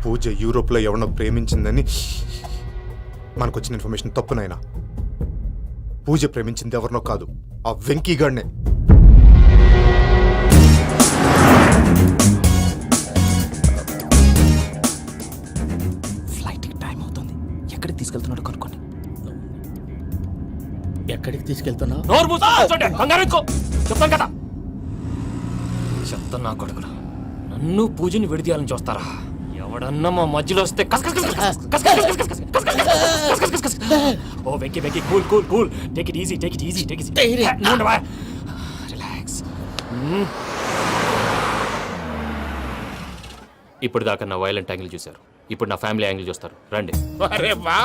పూజ యూరోప్లో ఎవరినో ప్రేమించిందని మనకు వచ్చిన ఇన్ఫర్మేషన్ తప్పునైనా. పూజ ప్రేమించింది ఎవరినో కాదు, ఆ వెంకీగాడినే. ఫ్లైట్కి టైం అవుతుంది. ఎక్కడికి తీసుకెళ్తున్నాడు కనుక్కోండి. ఎక్కడికి తీసుకెళ్తున్నావు? చెప్తాను కదా. చెప్తాను నా కొడుకులు, నన్ను పూజని విడిదీయాలని చూస్తారా? ఎవడన్నా మా మధ్యలో వస్తే ఓ Venky Venky cool cool cool, take it easy take it easy take it relax. ఇప్పుడు దాకా నా వైలెంట్ యాంగిల్ చూశారు, ఇప్పుడు నా ఫ్యామిలీ యాంగిల్ చూస్తారు. రండి. అరే వా,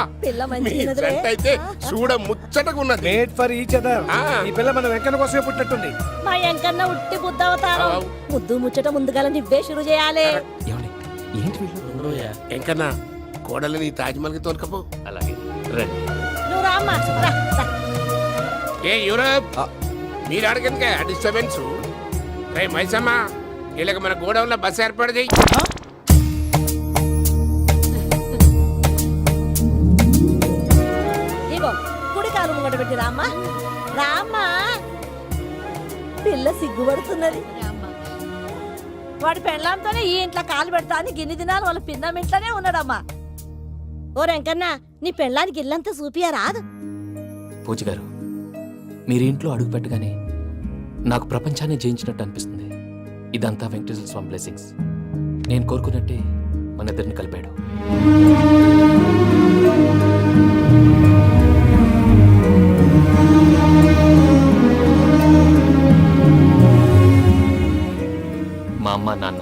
మీ జంట అయితే చూడ ముచ్చటగా ఉన్నది. Made for each other. ఈ పిల్ల మన వెంకన్న కోసమే పుట్టినట్టుంది. మా వెంకన్న ఉట్టి బుద్ధవతారం. ముద్దు ముచ్చట ముందుగా నువ్వే షురు చేయాలి. ఏంటి వీళ్ళు? ఎంకన్నా కోడలిని తాజ్మహల్ కి తోలుకపో. అలాగే రండి. నువ్వు రామ్మా. ఏ యూరప్, మీరు అడిగిందిగా డిస్టర్బెన్స్. రే మైసమ్మ, వీళ్ళకి మన గోడౌన్లో బస్సు ఏర్పాటు చేయి. ఇగో కుడి కాలు ముంగట పెట్టి రామ్మా. రామ్మా, పిల్ల సిగ్గుపడుతున్నది. వాడి పెళ్ళాంతోనే ఈ ఇంట్లో కాలు పెడతా అని గిన్ని దినాలు వాళ్ళ పిన్నం ఇంట్లోనే ఉన్నాడమ్మా. ఓ వెంకన్న, నీ పెళ్ళానికి ఇల్లంతా చూపియా రాదు? పూజ గారు, మీరు ఇంట్లో అడుగు పెట్టగానే నాకు ప్రపంచాన్ని జయించినట్టు అనిపిస్తుంది. ఇదంతా వెంకటేశ్వర స్వామి బ్లెస్సింగ్స్. నేను కోరుకున్నట్టే మన ఇద్దరిని కలిపాడు. మా అమ్మ నాన్న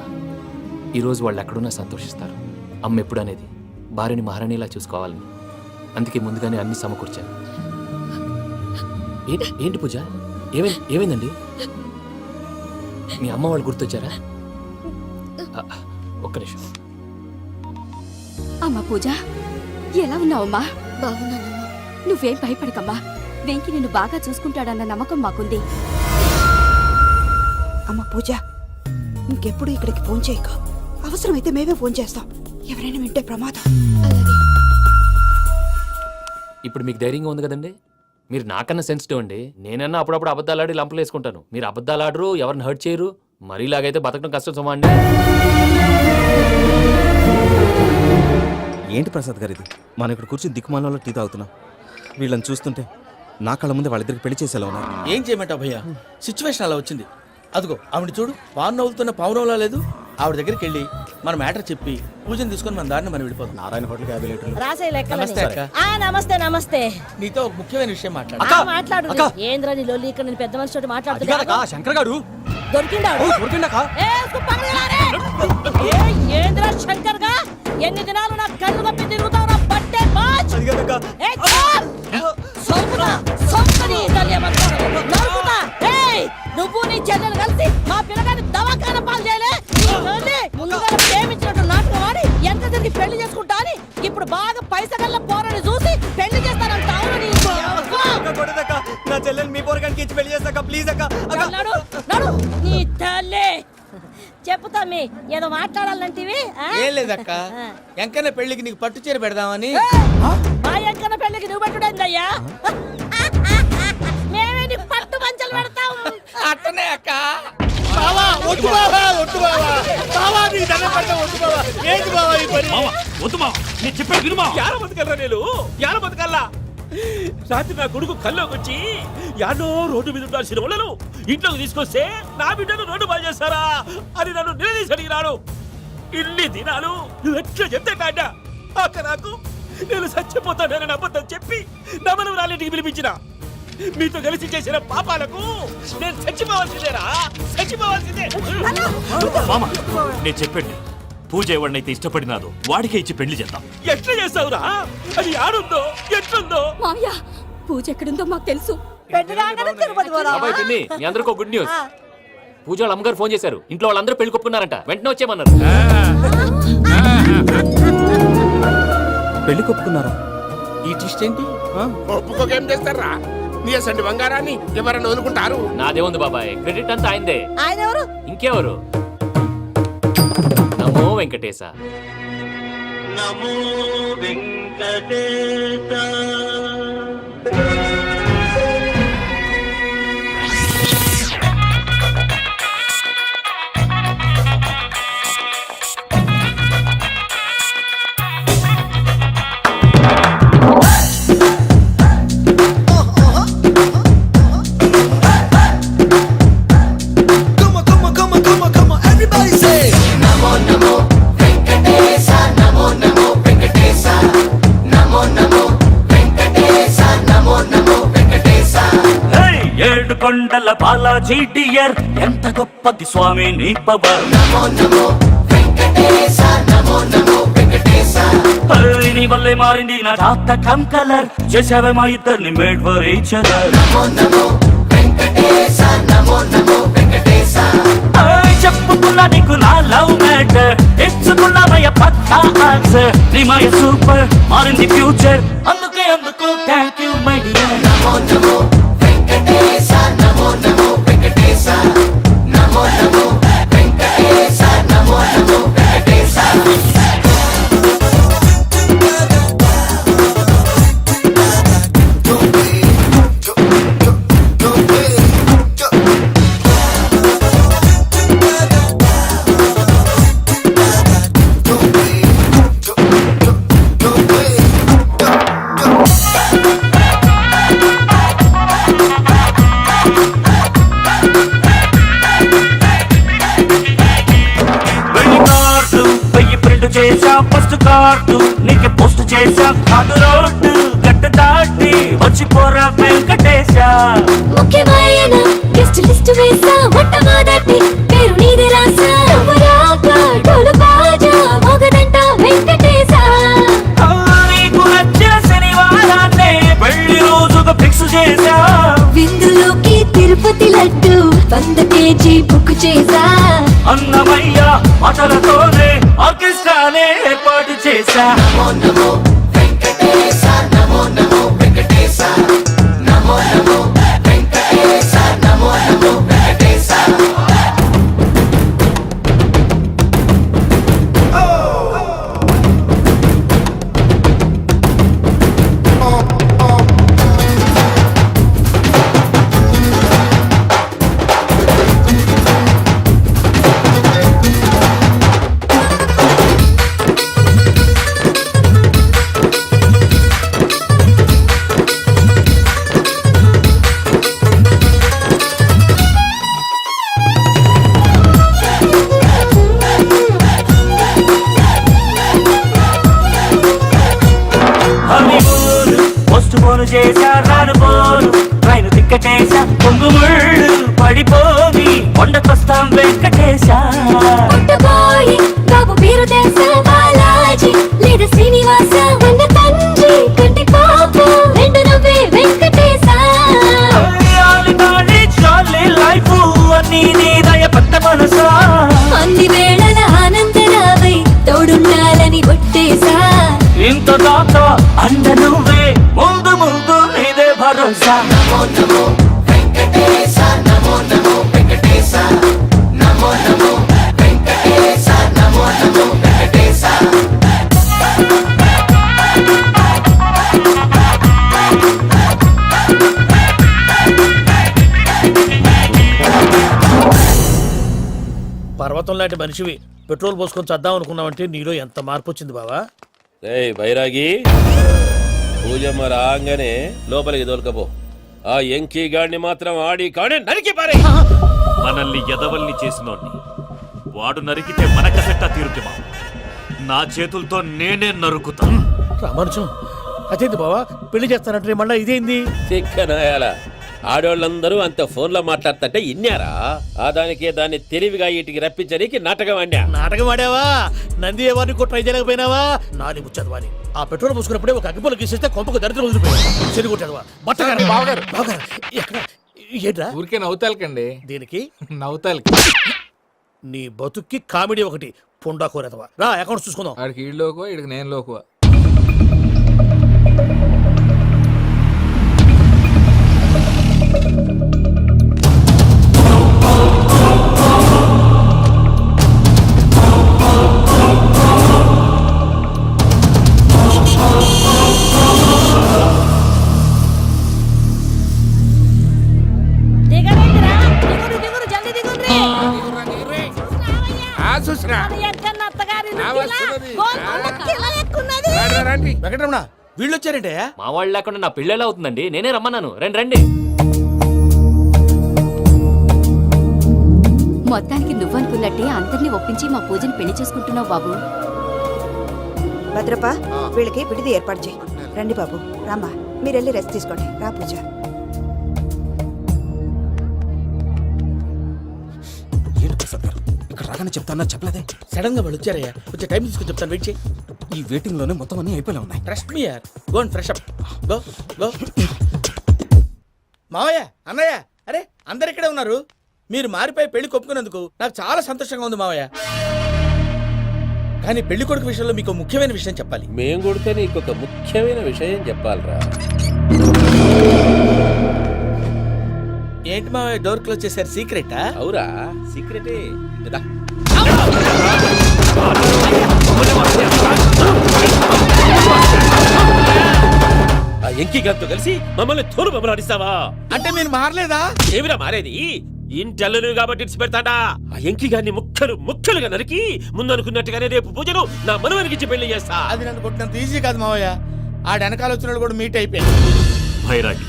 ఈరోజు వాళ్ళు ఎక్కడున్నా సంతోషిస్తారు. అమ్మ ఎప్పుడు అనేది భార్యని మహారాణిలా చూసుకోవాలని, అందుకే ముందుగానే అన్ని సమకూర్చాను. ఏంటి పూజ, ఏమైందండి? మీ అమ్మ వాళ్ళు గుర్తొచ్చారా? ఒక్క నిమిషం. అమ్మా పూజ, ఎలా ఉన్నావమ్మా? బాగున్నానమ్మా. నువ్వేం భయపడకమ్మా, వెంకి నిన్ను బాగా చూసుకుంటాడన్న నమ్మకం మాకుంది. అమ్మ పూజ, ఇంకెప్పుడు ఇక్కడికి ఫోన్ చేయక. అవసరమైతే మేమే ఫోన్ చేస్తాం. ఎవరైనా వింటే ప్రమాదం. ఇప్పుడు మీకు ధైర్యంగా ఉంది కదండి. మీరు నాకన్నా సెన్సిటివ్ అండి. నేనన్నా అప్పుడప్పుడు అబద్ధాలు ఆడి లంపలు వేసుకుంటాను. మీరు అబద్ధాలు ఆడరు, ఎవరిని హర్ట్ చేయరు. మరీ ఇలాగైతే బతకడం కష్టం సుమా అండి. ఏంటి ప్రసాద్ గారు ఇది? మనం ఇక్కడ కూర్చొని దిక్కుమాలలో టీ తాగుతున్నాం. వీళ్ళని చూస్తుంటే నా కళ్ళ ముందే వాళ్ళిద్దరికి పెళ్లి చేసేలా ఉన్నారు. ఏం చేయమంటావు భయ్యా, సిచ్యువేషన్ అలా వచ్చింది. అదిగో ఆవిడ చూడు, పావు నవ్వుతున్న పావునవ్వులా లేదు. ఆవిడ దగ్గరికి వెళ్ళి మన మ్యాటర్ చెప్పి పూజను తీసుకొని మన దారిని మనం వెళ్ళిపోతాం. నారాయణ హోటల్ 50 లీటర్లు. రాసే లెక్క. నమస్తే అక్క. నమస్తే నమస్తే. నీతో ఒక ముఖ్యమైన విషయం మాట్లాడు. మాట్లాడు. ఏంద్రా నీ లొల్లి? ఇక్కడ నేను పెద్ద మనిషితో మాట్లాడుతున్నా. శంకర్ గారు దొరికిందాడు. ఏంద్రా శంకర్ గా? ఎన్ని దినాలు నా కళ్ళు కప్పి తిరుగుతావు నా బట్టే బాచ్. నువ్వు నీ చెల్లెలు కలిసి మా పిల్లగాని దవాఖాన పాలు చేయలే. ముందుగా ప్రేమించినట్టు నాటకం ఆడి ఎంత తిరిగి పెళ్లి చేసుకుంటా అని ఇప్పుడు బాగా పైసగల్ల పోరని చూసి పెళ్లి చేస్తానంట. నా చెల్లెలు మీ పోరగానికి ఇచ్చి పెళ్లి చేస్తాక ప్లీజ్ అక్క. నీ తల్లి చెప్పుతా. మీ ఏదో మాట్లాడాలంటివి. ఏం లేదక్క, ఎంకన్న పెళ్లికి నీకు పట్టు చీర పెడదామని. మా ఎంకన్న పెళ్లికి నువ్వు పెట్టుడేందయ్యా? మేమే నీకు పట్టు పంచలు పెడతాం. అట్టనే అక్క. రాత్రి నా కొడుకు కల్లోకి వచ్చి యాడో రోడ్డు మీద ఉండాల్సిన వాళ్ళను ఇంట్లోకి తీసుకొస్తే నా బిడ్డను రోడ్డు బాగా చేస్తారా అని నన్ను నిలదీసి అడిగినాడు. ఇన్ని దినాలు నువ్వు ఎట్లా చెప్తే కాడ అక్క నాకు నేను చచ్చిపోతానని అబద్ధం చెప్పి నా మనవరాలింటికి పిలిపించిన. మీతో కలిసి చేసిన పాపాలకు నేను చచ్చిపోవాల్సిందేరా, చచ్చిపోవాల్సిందే. మామ, నేను చెప్పండి, పూజ ఎవరినైతే ఇష్టపడినాదో వాడికే ఇచ్చి పెళ్లి చేద్దాం. ఎట్లా చేస్తావురా? అది ఆడుందో ఎట్లుందో. మామయ్య, పూజ ఎక్కడుందో మాకు తెలుసు. బాబాయ్ పిన్ని, మీ అందరికీ గుడ్ న్యూస్. పూజ వాళ్ళ అమ్మగారు ఫోన్ చేశారు. ఇంట్లో వాళ్ళందరూ పెళ్లి కొప్పుకున్నారంట. వెంటనే వచ్చేయమన్నారు. పెళ్లి కొప్పుకున్నారా? ఈ ట్విస్ట్ ఏంటి? ఒప్పుకోకేం చేస్తారా? నీ అసంటి బంగారాన్ని ఎవరైనా వదులుకుంటారు? నాదేముంది బాబాయ్, క్రెడిట్ అంతా ఆయనదే. ఆయన ఎవరు? ఇంకెవరు? నమో వెంకటేశ. నమో వెంకటేశ. ఏయ్, ఏడు కొండల బాలాజీ డియర్ ఎంత గొప్పది స్వామి నీ పవర్. ఏయ్, నీ వల్లే మారింది నా రాత కమ్ కలర్, చేసావే మా ఇద్దరిని మేడ్ ఫర్ ఈచ్ అదర్. చెప్పుకున్నా నీకు నా లవ్ మ్యాటర్, ఇచ్చుకున్నావయ్య పక్కా ఆన్సర్. నీ మాయ సూపర్ మారింది ఫ్యూచర్, అందుకే అందుకు థ్యాంక్ యూ మై డియర్. చేసా ఫస్ట్ కార్డు నీకు పోస్ట్ చేసా కాదు రోడ్డు గట్ట దాటి వచ్చి పోరా వెంకటేశ. ముఖ్యమైన గెస్ట్ లిస్ట్ వేసా మొట్టమొదటి పేరు నీది రాసా. డోలు బాజా మోగదంట వెంకటేశ. నీకు నచ్చిన శనివారాన్నే పెళ్లి రోజుగా ఫిక్స్ చేసా. విందులోకి తిరుపతి లడ్డు 100 కేజీ బుక్ చేసా. అన్నమయ్య మాటలతోనే ఆర్కెస్ట్రానే ఏర్పాటు చేశా. చేశా రాను పోను ట్రైన్ తిక్కటేశా పొంగుముళ్ళు పడిపోని కొండకొస్తాం వెంకటేశ. బాబు పేరు దేశ బాలాజీ లేదా శ్రీనివాస వన్న తండ్రి కంటి పాప రెండు నవ్వే వెంకటేశ. లైఫ్ అన్ని దయ పట్ట మనసా అన్ని వేళల ఆనందరావై తోడుండాలని ఒట్టేశా. ఇంత దాకా అండ నువ్వే ముందు ముందు నీదే భరోసా. పర్వతం లాంటి మనిషివి పెట్రోల్ పోసుకొని చద్దాం అనుకున్నావంటే నీలో ఎంత మార్పు వచ్చింది బావా. రేయ్ బైరాగి, పూజమ్మ రాగానే లోపలికి దొరకపో. ఆ ఎంకీ గాడిని మాత్రం ఆడి కాడే నరికి పారే. మనల్ని ఎదవల్ని చేసినోడ్ని వాడు నరికితే మనకసెట్టా తీరుతుమా. నా చేతులతో నేనే నరుకుతా. రామానుజం అదేంది బావా పెళ్లి చేస్తానంటే మళ్ళా ఇదేంది? చిక్కనాయాల ఆడోళ్ళందరూ అంత ఫోన్లో మాట్లాడుతుంటే ఇన్నారా? ఆ దానికే దాన్ని తెలివిగా ఇటుకి రప్పించడానికి నాటకం ఆడా. నాటకం ఆడావా? నంది ఎవరిని కూడా ట్రై చేయలేకపోయినావా? నాని ముచ్చదవాని ఆ పెట్రోల్ పోసుకున్నప్పుడే ఒక అగ్గిపొల గీసేస్తే కొంపకు దరిద్రం వదిలిపోయాడు. చెరుగుంటదవా బట్టగారు బావగారు బావగారు ఎక్కడ ఏంట్రా? ఊరికే నవ్వుతాలకండి. దీనికి నవ్వుతాలకి నీ బతుక్కి కామెడీ ఒకటి పుండా కోరేదవా. రా అకౌంట్స్ చూసుకుందాం. ఆడికి ఈడు లోకువ, ఈడికి నేను లోకువ. ఎక్కన్న అత్తగారి ఆ, వస్తున్నది. ఎక్కున్నది. రండి వెంకటరమణ వీళ్ళు వచ్చారంటే మా వాళ్ళు లేకుండా నా పెళ్ళి ఎలా అవుతుందండి? నేనే రమ్మన్నాను. రండి రండి. మొత్తానికి నువ్వనుకున్నట్టే అందరినీ ఒప్పించి మా పూజని పెళ్లి చేసుకుంటున్నావు బాబు. భద్రప వీళ్ళకి విడిది ఏర్పాటు చేయి. రండి బాబు, రామ్మా మీరు వెళ్ళి రెస్ట్ తీసుకోండి. రా పూజ. ఏంటి ప్రసాద్ గారు ఇక్కడ రాగానే చెప్తానా చెప్పలేదే? సడన్ గా వాళ్ళు వచ్చారయ్యా, కొంచెం టైం తీసుకొని చెప్తాను, వెయిట్ చేయి. ఈ వెయిటింగ్ లోనే మొత్తం అన్ని అయిపోయినా ఉన్నాయి. ట్రస్ట్ మీ యార్, go and fresh up. Go go. మావయ్య, అన్నయ్య, అరే అందరు ఇక్కడే ఉన్నారు. మీరు మారిపోయి పెళ్లి కొప్పుకున్నందుకు నాకు చాలా సంతోషంగా ఉంది మావయ్య. కానీ పెళ్లి కొడుకు విషయంలో మీకు ముఖ్యమైన విషయం చెప్పాలి. మేం కొడితే నీకు ఒక ముఖ్యమైన విషయం చెప్పాలిరా. ఏంటి మావయ్య డోర్ క్లోజ్ చేశారు? సీక్రెటా? అవురా, సీక్రెటే కదా. ఆ ఎంకి గారితో కలిసి మమ్మల్ని తోలు బొమ్మలాడిస్తావా? అంటే మీరు మారలేదా? ఏమిరా మారేది? ఇంటల్లును కాబట్టి ఇడిచి పెడతాడా? ఆ ఎంకి గారిని ముక్కలు ముక్కలుగా నరికి ముందు అనుకున్నట్టుగానే రేపు పూజను నా మనవనికి ఇచ్చి పెళ్లి చేస్తా. అది నన్ను కొట్టినంత ఈజీ కాదు మావయ్య. ఆ వెనకాల వచ్చిన వాళ్ళు కూడా మీట్ అయిపోయారు. భైరాగి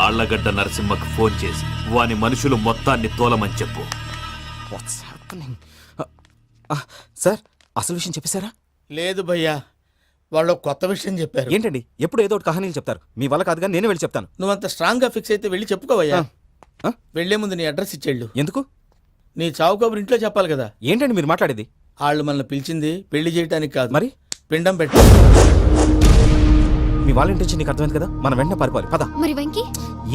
ఆళ్లగడ్డ నరసింహకు ఫోన్ చేసి వాని మనుషులు మొత్తాన్ని తోలమని చెప్పు. What's happening? సార్ అసలు విషయం చెప్పేశారా? లేదు భయ్యా, వాళ్ళు ఒక కొత్త విషయం చెప్పారు. ఏంటండి ఎప్పుడు ఏదో ఒకటి కహానీలు చెప్తారు. మీ వల్ల కాదుగా నేనే వెళ్ళి చెప్తాను. నువ్వంత స్ట్రాంగ్ గా ఫిక్స్ అయితే వెళ్ళి చెప్పుకోవయ్యా. వెళ్లే ముందు నీ అడ్రస్ ఇచ్చేళ్ళు. ఎందుకు? నీ చావు కబురు ఇంట్లో చెప్పాలి కదా. ఏంటండి మీరు మాట్లాడేది? వాళ్ళు మనల్ని పిలిచింది పెళ్లి చేయడానికి కాదు, మరి పిండం పెట్టి. మీ వాళ్ళ ఇంటి నీకు అర్థమైంది కదా, మనం వెంటనే పారిపోవాలి. పద. మరి వెంకీ?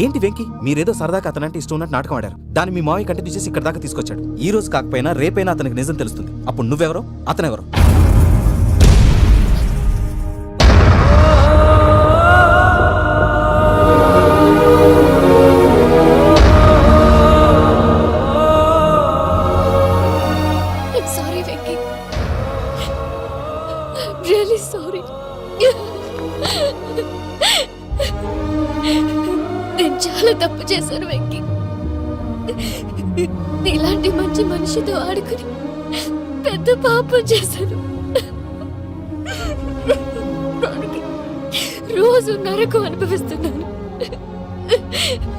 ఏంటి వెంకి? మీరేదో సరదాగా అతనంటే ఇష్టం ఉన్నట్టు నాటకం ఆడారు. దాన్ని మీ మావయ్య కంటిన్యూ చేసి ఇక్కడ దాకా తీసుకొచ్చాడు. ఈ రోజు కాకపోయినా రేపైనా అతనికి నిజం తెలుస్తుంది. అప్పుడు నువ్వెవరో అతనెవరో. Sorry Venky, really sorry. నేను చాలా తప్పు చేశాను వెంకీ. నీలాంటి మంచి మనిషితో ఆడుకుని పెద్ద పాపం చేశాను. రోజు నరకం అనుభవిస్తున్నాను.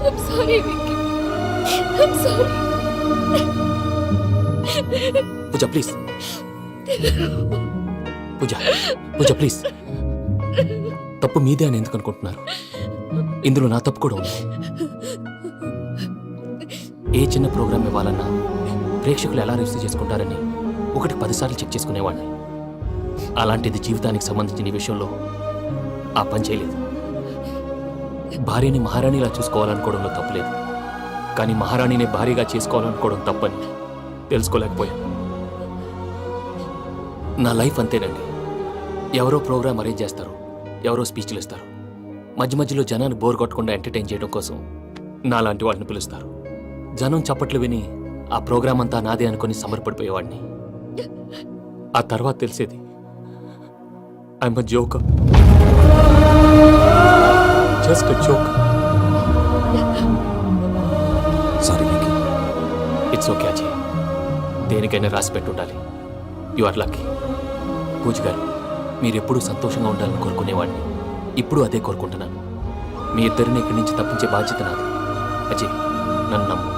I'm sorry Venky, I'm sorry. Pooja please. Pooja Pooja please. తప్పు మీదే అని ఎందుకు అనుకుంటున్నారు? ఇందులో నా తప్పు కూడా ఉంది. ఏ చిన్న ప్రోగ్రామ్ ఇవ్వాలన్నా ప్రేక్షకులు ఎలా రిసీవ్ చేసుకుంటారని 1-10 సార్లు చెక్ చేసుకునేవాడిని. అలాంటిది జీవితానికి సంబంధించిన ఈ విషయంలో ఆ పని చేయలేదు. భార్యని మహారాణిలా చూసుకోవాలనుకోవడంలో తప్పులేదు, కానీ మహారాణిని భార్యగా చేసుకోవాలనుకోవడం తప్పని తెలుసుకోలేకపోయాను. నా లైఫ్ అంతేనండి. ఎవరో ప్రోగ్రామ్ అరేంజ్ చేస్తారు, ఎవరో స్పీచ్లు ఇస్తారు. మధ్య మధ్యలో జనాన్ని బోర్ కొట్టకుండా ఎంటర్టైన్ చేయడం కోసం నాలాంటి వాళ్ళని పిలుస్తారు. జనం చప్పట్లు విని ఆ ప్రోగ్రామ్ అంతా నాదే అనుకుని సమర్పడిపోయేవాడిని. ఆ తర్వాత తెలిసేది I'm a joker, just a joker. Sorry Venky. It's okay Ajay, దేనికైనా రాసి పెట్టుండాలి. You are lucky. Pooja garu, మీరెప్పుడూ సంతోషంగా ఉండాలని కోరుకునేవాడిని. ఇప్పుడు అదే కోరుకుంటున్నాను. మీ ఇద్దరిని ఇక్కడి నుంచి తప్పించే బాధ్యత నాది. అజయ్, నన్ను నమ్ము.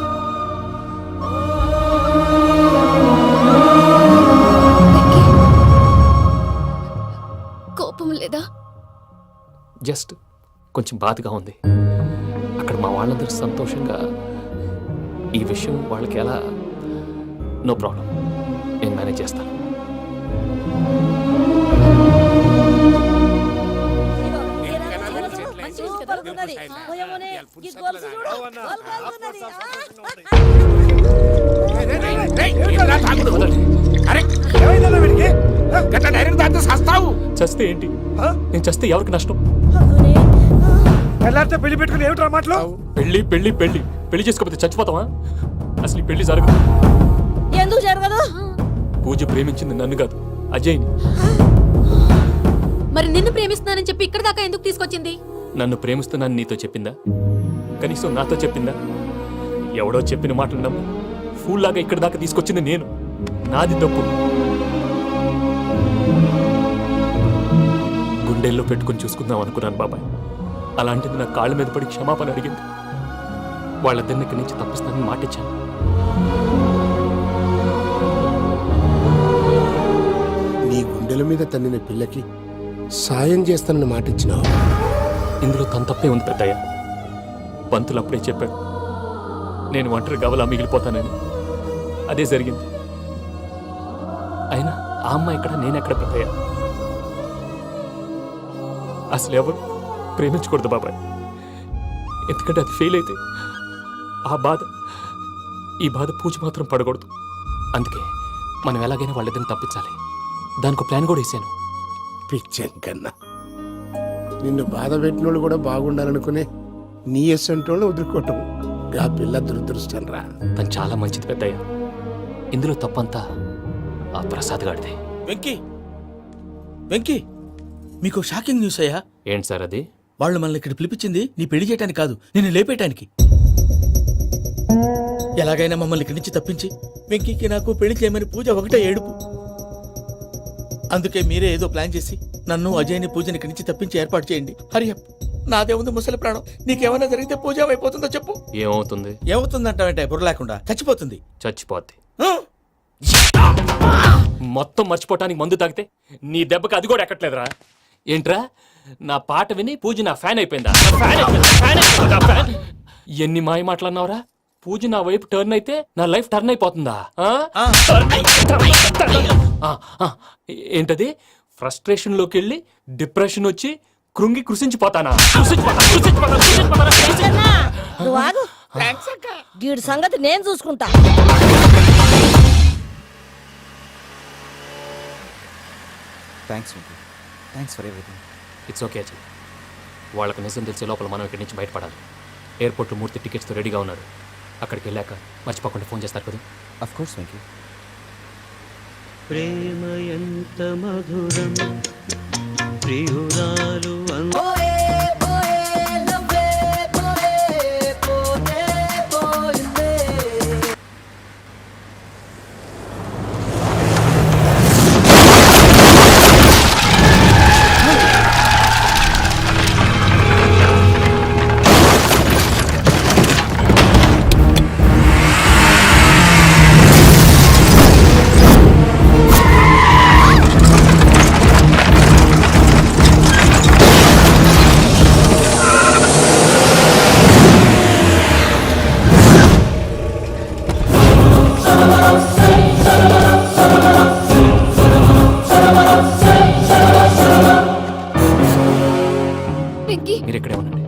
కోపం లేదా? జస్ట్ కొంచెం బాధగా ఉంది. అక్కడ మా వాళ్ళందరూ సంతోషంగా, ఈ విషయం వాళ్ళకి ఎలా? నో ప్రాబ్లం, నేను మేనేజ్ చేస్తాను. సూపర్ ఉన్నది. పోయమోనే, ఈ గొలుసు చూడు. గొలుసు ఉన్నది. చస్తే ఏంటి? నేను చస్తే ఎవరికి నష్టం? పెళ్ళారితో పెళ్లి పెట్టుకుని ఏమిట్రా మాటలు? పెళ్లి పెళ్లి పెళ్లి పెళ్లి చేసుకోకపోతే చచ్చిపోతావా? అసలు ఈ పెళ్లి జరగదు. ఎందుకు జరగదు? పూజ ప్రేమించింది నన్ను కాదు, అజయ్ని. మరి నిన్ను ప్రేమిస్తున్నానని చెప్పి ఇక్కడ దాకా ఎందుకు తీసుకొచ్చింది? నన్ను ప్రేమిస్తున్నాను నీతో చెప్పిందా? కనీసం నాతో చెప్పిందా? ఎవడో చెప్పిన మాటలు నమ్ము ఫూల్ లాగా ఇక్కడ దాకా తీసుకొచ్చింది నేను. నాది తప్పు. గుండెల్లో పెట్టుకుని చూసుకుందాం అనుకున్నాను బాబాయ్. అలాంటిది నా కాళ్ళ మీద పడి క్షమాపణ అడిగింది. వాళ్ళిద్దరిని ఇక్కడి నుంచి తప్పిస్తానని మాటిచ్చాను. నీ గుండెల మీద తన్నిన పిల్లకి సాయం చేస్తానని మాటిచ్చినావు. ఇందులో తన తప్పే ఉంది పెద్దయ్య. పంతులు అప్పుడే చెప్పాడు నేను ఒంటరి గవలా మిగిలిపోతానని. అదే జరిగింది. అయినా ఆ అమ్మాయి ఎక్కడ, నేనెక్కడ పెద్దయ్య? అసలు ఎవరు ప్రేమించకూడదు బాబాయ్. ఎందుకంటే అది ఫెయిల్ అయితే ఈ బాధ పూజ మాత్రం పడకూడదు. అందుకే మనం ఎలాగైనా వాళ్ళిద్దరిని తప్పించాలి. దానికి ప్లాన్ కూడా వేసాను. పిచ్చం కన్నా నిన్ను బాధ పెట్టినోళ్ళు కూడా బాగుండాలనుకునే నీ ఎస్సంటోళ్ళు వదులుకోవటం ఆ పిల్ల దురదృష్టం రా. తను చాలా మంచిది పెద్దయ్య. ఇందులో తప్పంతా ఆ ప్రసాద్ గాడిదే. వెంకీ మీకు షాకింగ్ న్యూస్ అయ్యా. ఏంటి సార్ అది? వాళ్ళు మనల్ని ఇక్కడ పిలిపించింది నీ పెళ్లి చేయడానికి కాదు, నిన్ను లేపేయటానికి. ఎలాగైనా మమ్మల్ని ఇక్కడి నుంచి తప్పించి వెంకీకి నాకు పెళ్లి చేయమని పూజ ఒకటే ఏడుపు. అందుకే మీరే ఏదో ప్లాన్ చేసి నన్ను అజయ్ని పూజని ఇక్కడి నుంచి తప్పించి ఏర్పాటు చేయండి. హరియప్, నాదే ఉంది ముసలి ప్రాణం. నీకేమైనా జరిగితే పూజ అయిపోతుందో చెప్పు. ఏమవుతుంది? ఏమవుతుందంటావంటే బుర్ర లేకుండా చచ్చిపోతుంది. చచ్చిపోద్ది. మొత్తం మర్చిపోవటానికి మందు తాగితే నీ దెబ్బకి అది కూడా ఎక్కట్లేదురా. ఏంట్రా, నా పాట విని పూజ నా ఫ్యాన్ అయిపోయిందా? ఎన్ని మాయ మాటలన్నావురా? పూజ నా వైపు టర్న్ అయితే నా లైఫ్ టర్న్ అయిపోతుందా? ఏంటది? ఫ్రస్ట్రేషన్ లోకి వెళ్ళి డిప్రెషన్ వచ్చి కృంగి కృషించిపోతానా? నువ్వు ఆగు. గీడి సంగతి నేను చూసుకుంటా. Thanks for everything. It's okay Ajay. వాళ్ళకు నిజం తెలిసే లోపల మనం ఇక్కడి నుంచి బయటపడాలి. ఎయిర్పోర్ట్లో 3 టికెట్స్తో రెడీగా ఉన్నారు. అక్కడికి వెళ్ళాక మర్చిపోకుండా ఫోన్ చేస్తారు కదా? Of course Venky. ప్రేమ ఎంత మధురం ప్రియురాలు మీరు ఇక్కడే ఉండండి.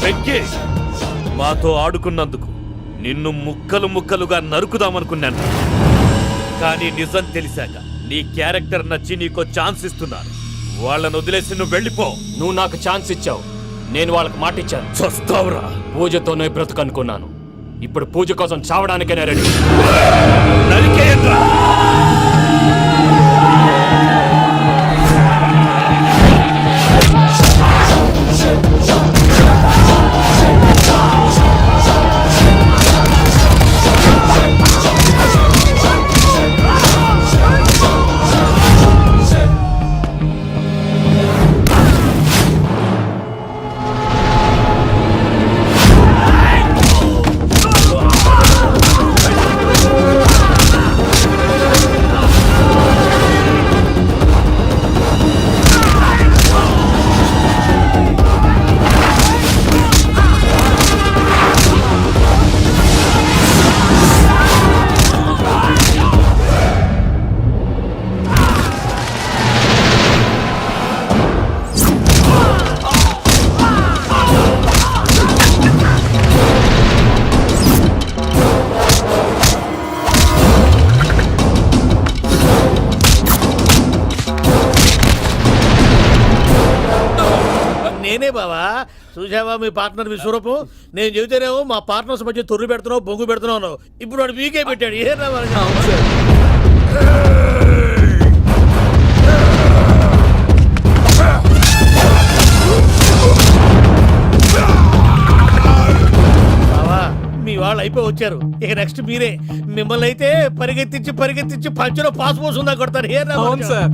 వెంకీ, మాతో ఆడుకున్నందుకు నిన్ను ముక్కలు ముక్కలుగా నరుకుదామనుకున్నాను. కానీ నిజం తెలిసాక నీ క్యారెక్టర్ నచ్చి నీకో ఛాన్స్ ఇస్తున్నాను. వాళ్ళను వదిలేసి నువ్వు వెళ్ళిపో. నువ్వు నాకు ఛాన్స్ ఇచ్చావు, నేను వాళ్ళకి మాట ఇచ్చాను. చస్తావురా. పూజతోనే బ్రతుకనుకున్నాను. ఇప్పుడు పూజ కోసం చావడానికైనా రెడీ. నరికేయండ్రా. నేనే బావా. చూసావా మీ పార్ట్నర్ విశ్వరూపం? నేను చెబితేనేమో మా పార్ట్నర్స్ మధ్య తొర్రు పెడుతున్నావు, బొంగు పెడుతున్నావు. ఇప్పుడు వాడు వీకే పెట్టాడు. ఏ అయిపోయి వచ్చారు. ఇక నెక్స్ట్ మీరే. మిమ్మల్ని అయితే పరిగెత్తించి పంచలో పాస్ పోసుందా కొడతారు. ఏ అవును సార్.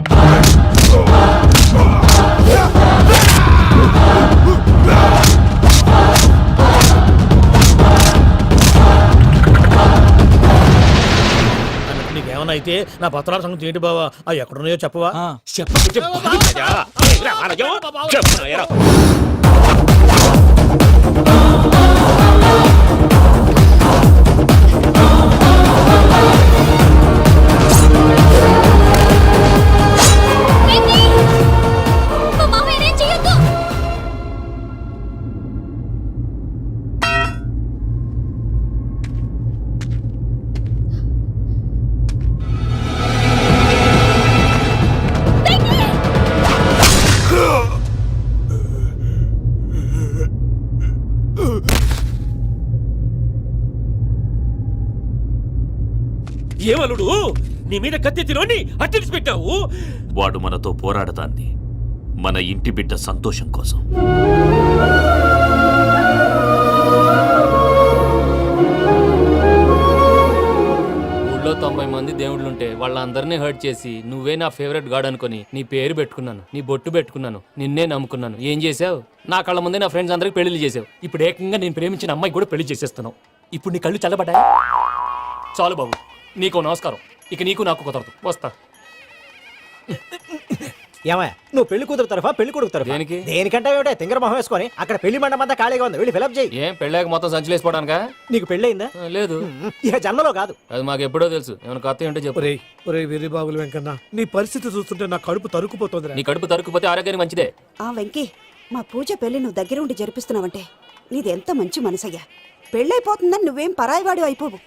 నీకేమన్నా అయితే నా పత్రాల సంగతి ఏంటి బావా? అవి ఎక్కడున్నాయో చెప్పవా? ఏమలుడు నీ మీద కత్తెత్తిలోని అట్టడిసి పెట్టావు. వాడు మనతో పోరాడతాన్ని మన ఇంటి బిడ్డ సంతోషం కోసం. ఊళ్ళో 90 మంది దేవుళ్ళుంటే వాళ్ళందరినీ హర్ట్ చేసి నువ్వే నా ఫేవరెట్ గాడ్ అనుకుని నీ పేరు పెట్టుకున్నాను, నీ బొట్టు పెట్టుకున్నాను, నిన్నే నమ్ముకున్నాను. ఏం చేసావు? నా కళ్ళ ముందే నా ఫ్రెండ్స్ అందరికి పెళ్లి చేసావు. ఇప్పుడు ఏకంగా నేను ప్రేమించిన అమ్మాయి కూడా పెళ్లి చేసేస్తున్నావు. ఇప్పుడు నీ కళ్ళు చల్లబడ్డాయి. చాలు బాబు, నీకు నమస్కారం. ఇక నీకు నాకు కుదరదు. వస్తా. ఏమయ్య నువ్వు పెళ్లి కూతురు తరఫా పెళ్లి కొడుకు తరఫా? దేనికి? దేనికంటే ఏమిటే తింగర మొహం వేసుకొని అక్కడ పెళ్లి మండపం అంతా ఖాళీగా ఉంది, వెళ్ళి ఫిలప్ చేయి. ఏం పెళ్ళాక మొత్తం సంచలేసిపోవడానికా? నీకు పెళ్లి అయిందా? లేదు. ఇక జన్మలో కాదు. అది మాకు ఎప్పుడో తెలుసు. ఏమైనా కొత్త ఏంటో చెప్పు. ఒరే వీరిబాబులు వెంకన్న, నీ పరిస్థితి చూస్తుంటే నా కడుపు తరుక్కుపోతుంది. నీ కడుపు తరుక్కుపోతే ఆరోగ్యానికి మంచిదే. ఆ వెంకీ, మా పూజ పెళ్లి నువ్వు దగ్గరుండి జరిపిస్తున్నావంటే నీది ఎంత మంచి మనసయ్యా. పెళ్ళైపోతుందని నువ్వేం పరాయివాడు అయిపోవు.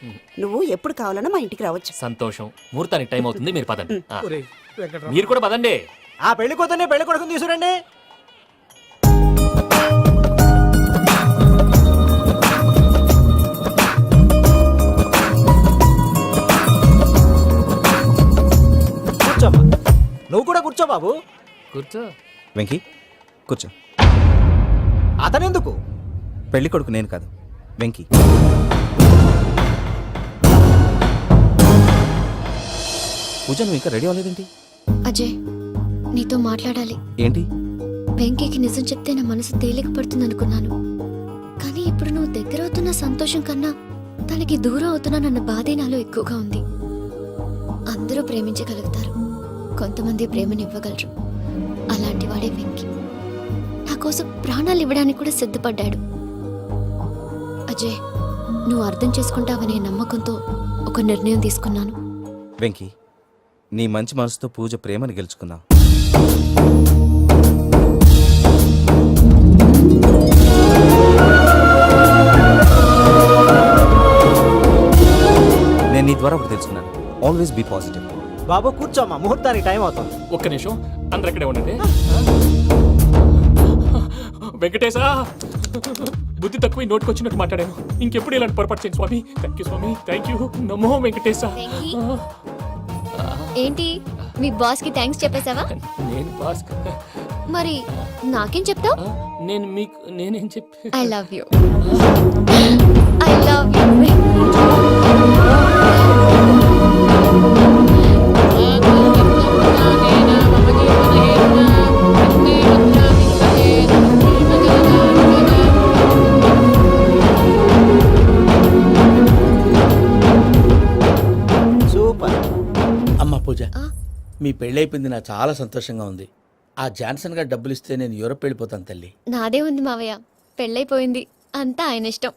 నువ్వు ఎప్పుడు కావాలన్నా మా ఇంటికి రావచ్చు. సంతోషం. ముహూర్తానికి టైం అవుతుంది, మీరు పదండి. ఆ. ఒరేయ్ వెంకట్రావు, మీరు కూడా పదండి. ఆ పెళ్లి కూతుర్ని పెళ్లి కొడుకుని తీసుకురండి. కూర్చోమ్మా. నువ్వు కూడా కూర్చో బాబు. కూర్చో. వెంకీ కూర్చో. అతనెందుకు? పెళ్లి కొడుకు నేను కాదు, వెంకీ. పూజ నువ్వు ఇంకా రెడీ అవ్వలేదేంటి? అజయ్, నీతో మాట్లాడాలి. ఏంటి? వెంకీకి నిజం చెప్తే నా మనసు తేలిక పడుతుంది అనుకున్నాను. కానీ ఇప్పుడు నువ్వు దగ్గర అవుతున్న సంతోషం కన్నా తనకి దూరం అవుతున్నానన్న బాధే నాలో ఎక్కువగా ఉంది. అందరూ ప్రేమించగలుగుతారు, కొంతమంది ప్రేమనివ్వగలరు. అలాంటి వాడే వెంకీ. నా కోసం ప్రాణాలు ఇవ్వడానికి కూడా సిద్ధపడ్డాడు. అజయ్, నువ్వు అర్థం చేసుకుంటావనే నమ్మకంతో ఒక నిర్ణయం తీసుకున్నాను. వెంకీ, నీ మంచి మనసుతో పూజ ప్రేమని గెలుచుకున్నావు. నేను నీ ద్వారా ఒకటి తెలుసుకున్నాను. Always be positive. బాబు కూర్చోమ్మా, ముహూర్తానికి టైం అవుతుంది. ఒక్క నిమిషం, అందరు ఇక్కడే ఉండండి. వెంకటేశా, బుద్ధి తక్కువ నోటికొచ్చినట్టు మాట్లాడాను. ఇంకెప్పుడు ఇలాంటి పొరపాటు చేయండి స్వామి. థ్యాంక్ యూ స్వామి, థ్యాంక్ యూ. నమో వెంకటేశా. ఏంటి, మీ బాస్ కి థ్యాంక్స్ చెప్పేశావా? నేను బాస్. మరి నాకేం చెప్తావు? నేను మీకు నేనేం చెప్పి? I love you. I love you. Super. అమ్మ పూజ, మీ పెళ్ళైపోయింది, నాకు చాలా సంతోషంగా ఉంది. ఆ జాన్సన్ గారు డబ్బులు ఇస్తే నేను యూరోప్ వెళ్ళిపోతాను తల్లి. నాదే ఉంది మావయ్య, పెళ్ళైపోయింది, అంతా ఆయన ఇష్టం.